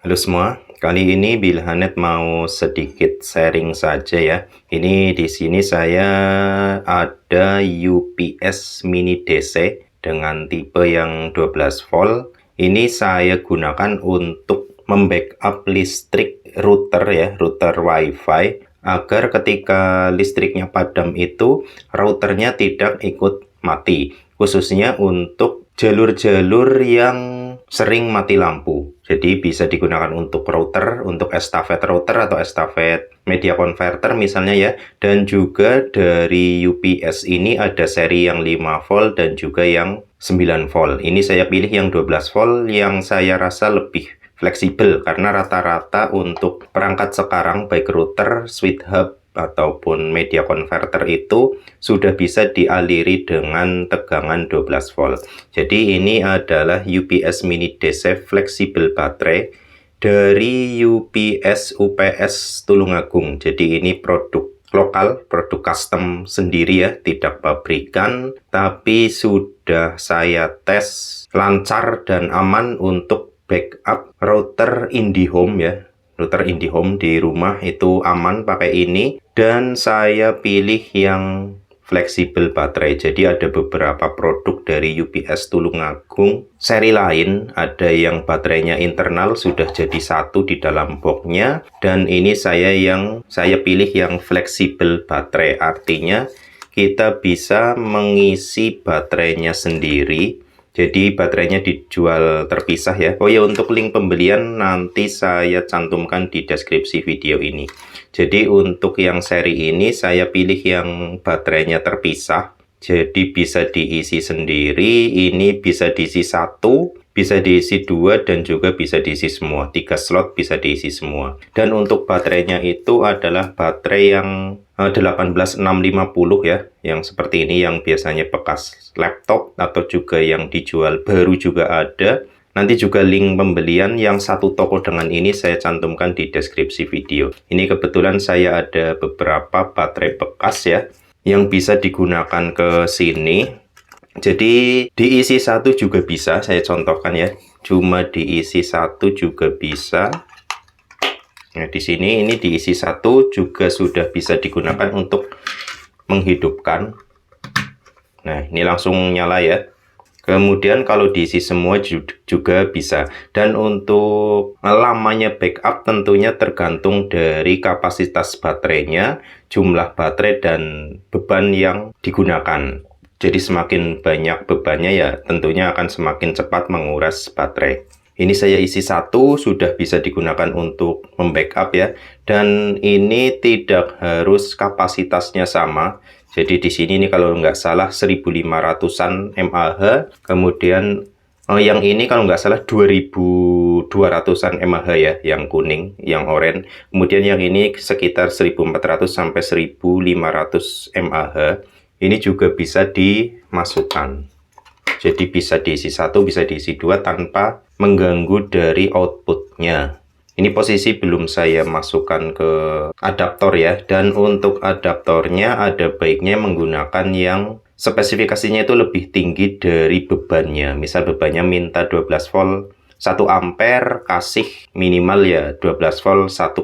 Halo semua, kali ini Bilhanet mau sedikit sharing saja ya. Ini di sini saya ada UPS Mini DC dengan tipe yang 12 volt. Ini saya gunakan untuk membackup listrik router ya, router WiFi agar ketika listriknya padam itu routernya tidak ikut mati, khususnya untuk jalur-jalur yang sering mati lampu. Jadi bisa digunakan untuk router, untuk estafet router atau estafet media converter misalnya ya. Dan juga dari UPS ini ada seri yang 5 volt dan juga yang 9 volt. Ini saya pilih yang 12 volt yang saya rasa lebih fleksibel karena rata-rata untuk perangkat sekarang baik router, switch hub ataupun media converter itu sudah bisa dialiri dengan tegangan 12 volt. Jadi ini adalah UPS Mini DC fleksibel baterai dari UPS Tulungagung. Jadi ini produk lokal, produk custom sendiri ya, tidak pabrikan, tapi sudah saya tes lancar dan aman untuk backup router IndiHome ya. Router IndiHome di rumah itu aman pakai ini, dan saya pilih yang fleksibel baterai. Jadi ada beberapa produk dari UPS Tulungagung seri lain, ada yang baterainya internal sudah jadi satu di dalam boxnya, dan ini saya pilih yang fleksibel baterai. Artinya kita bisa mengisi baterainya sendiri. Jadi baterainya dijual terpisah ya. Oh ya, untuk link pembelian nanti saya cantumkan di deskripsi video ini. Jadi untuk yang seri ini saya pilih yang baterainya terpisah. Jadi bisa diisi sendiri, ini bisa diisi satu, bisa diisi dua, dan juga bisa diisi semua. 3 slot bisa diisi semua. Dan untuk baterainya itu adalah baterai yang 18650 ya, yang seperti ini, yang biasanya bekas laptop atau juga yang dijual baru juga ada. Nanti juga link pembelian yang satu toko dengan ini saya cantumkan di deskripsi video. Ini kebetulan saya ada beberapa baterai bekas ya yang bisa digunakan ke sini. Jadi diisi satu juga bisa, saya contohkan ya. Cuma diisi satu juga bisa. Nah, di sini ini diisi satu juga sudah bisa digunakan untuk menghidupkan. Nah, ini langsung nyala ya. Kemudian kalau diisi semua juga bisa. Dan untuk lamanya backup tentunya tergantung dari kapasitas baterainya, jumlah baterai, dan beban yang digunakan. Jadi semakin banyak bebannya ya tentunya akan semakin cepat menguras baterai. Ini saya isi satu, sudah bisa digunakan untuk membackup ya. Dan ini tidak harus kapasitasnya sama. Jadi di sini ini kalau nggak salah 1500-an mAh. Kemudian yang ini kalau nggak salah 2200-an mAh ya, yang kuning, yang oranye. Kemudian yang ini sekitar 1400 sampai 1500 mAh. Ini juga bisa dimasukkan. Jadi bisa diisi satu, bisa diisi dua tanpa mengganggu dari outputnya. Ini posisi belum saya masukkan ke adaptor ya. Dan untuk adaptornya ada baiknya menggunakan yang spesifikasinya itu lebih tinggi dari bebannya. Misal bebannya minta 12 volt 1 ampere, kasih minimal ya 12 volt 1,5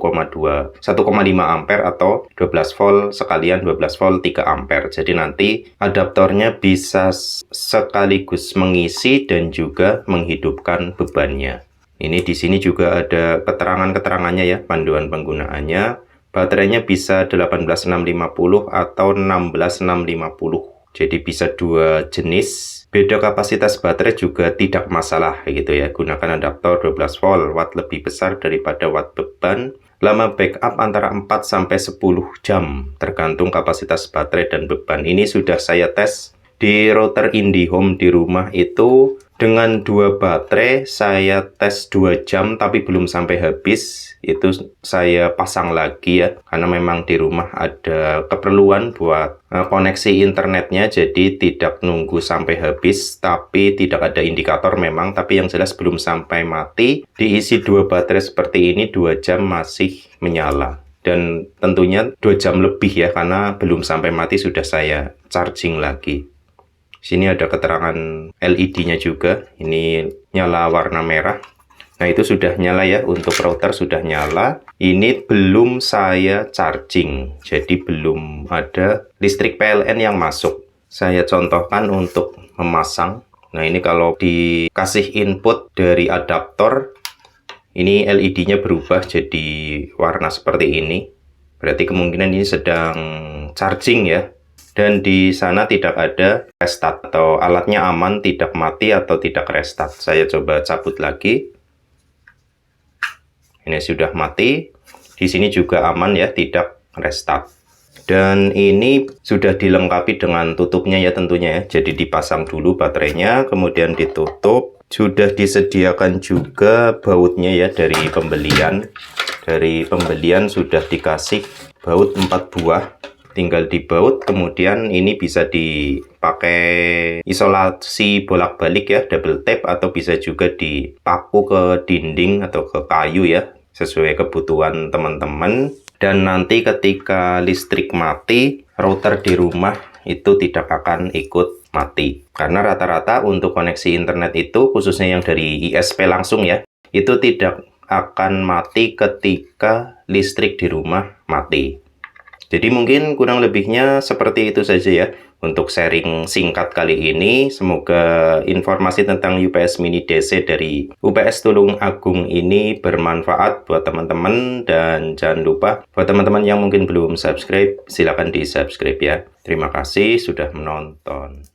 ampere atau 12 volt sekalian 12 volt 3 ampere. Jadi nanti adaptornya bisa sekaligus mengisi dan juga menghidupkan bebannya. Ini di sini juga ada keterangan-keterangannya ya, panduan penggunaannya. Baterainya bisa 18650 atau 16650. Jadi bisa dua jenis. Beda kapasitas baterai juga tidak masalah gitu ya. Gunakan adaptor 12 volt, watt lebih besar daripada watt beban. Lama backup antara 4 sampai 10 jam tergantung kapasitas baterai dan beban. Ini sudah saya tes di router IndiHome di rumah itu. Dengan 2 baterai saya tes 2 jam tapi belum sampai habis. Itu saya pasang lagi ya, karena memang di rumah ada keperluan buat koneksi internetnya. Jadi tidak nunggu sampai habis, tapi tidak ada indikator memang. Tapi yang jelas belum sampai mati. Diisi 2 baterai seperti ini 2 jam masih menyala. Dan tentunya 2 jam lebih ya, karena belum sampai mati sudah saya charging lagi. Sini ada keterangan LED-nya juga. Ini nyala warna merah. Nah, itu sudah nyala ya, untuk router sudah nyala. Ini belum saya charging, jadi belum ada listrik PLN yang masuk. Saya contohkan untuk memasang. Nah, ini kalau dikasih input dari adaptor, ini LED-nya berubah jadi warna seperti ini. Berarti kemungkinan ini sedang charging ya. Dan di sana tidak ada restart atau alatnya aman, tidak mati atau tidak restart. Saya coba cabut lagi. Ini sudah mati. Di sini juga aman ya, tidak restart. Dan ini sudah dilengkapi dengan tutupnya ya tentunya ya. Jadi dipasang dulu baterainya, kemudian ditutup. Sudah disediakan juga bautnya ya dari pembelian. Dari pembelian sudah dikasih baut 4 buah. Tinggal dibaut, kemudian ini bisa dipakai isolasi bolak-balik ya, double tape, atau bisa juga dipaku ke dinding atau ke kayu ya, sesuai kebutuhan teman-teman. Dan nanti ketika listrik mati, router di rumah itu tidak akan ikut mati. Karena rata-rata untuk koneksi internet itu, khususnya yang dari ISP langsung ya, itu tidak akan mati ketika listrik di rumah mati. Jadi mungkin kurang lebihnya seperti itu saja ya untuk sharing singkat kali ini. Semoga informasi tentang UPS Mini DC dari UPS Tulung Agung ini bermanfaat buat teman-teman. Dan jangan lupa buat teman-teman yang mungkin belum subscribe, silakan di subscribe ya. Terima kasih sudah menonton.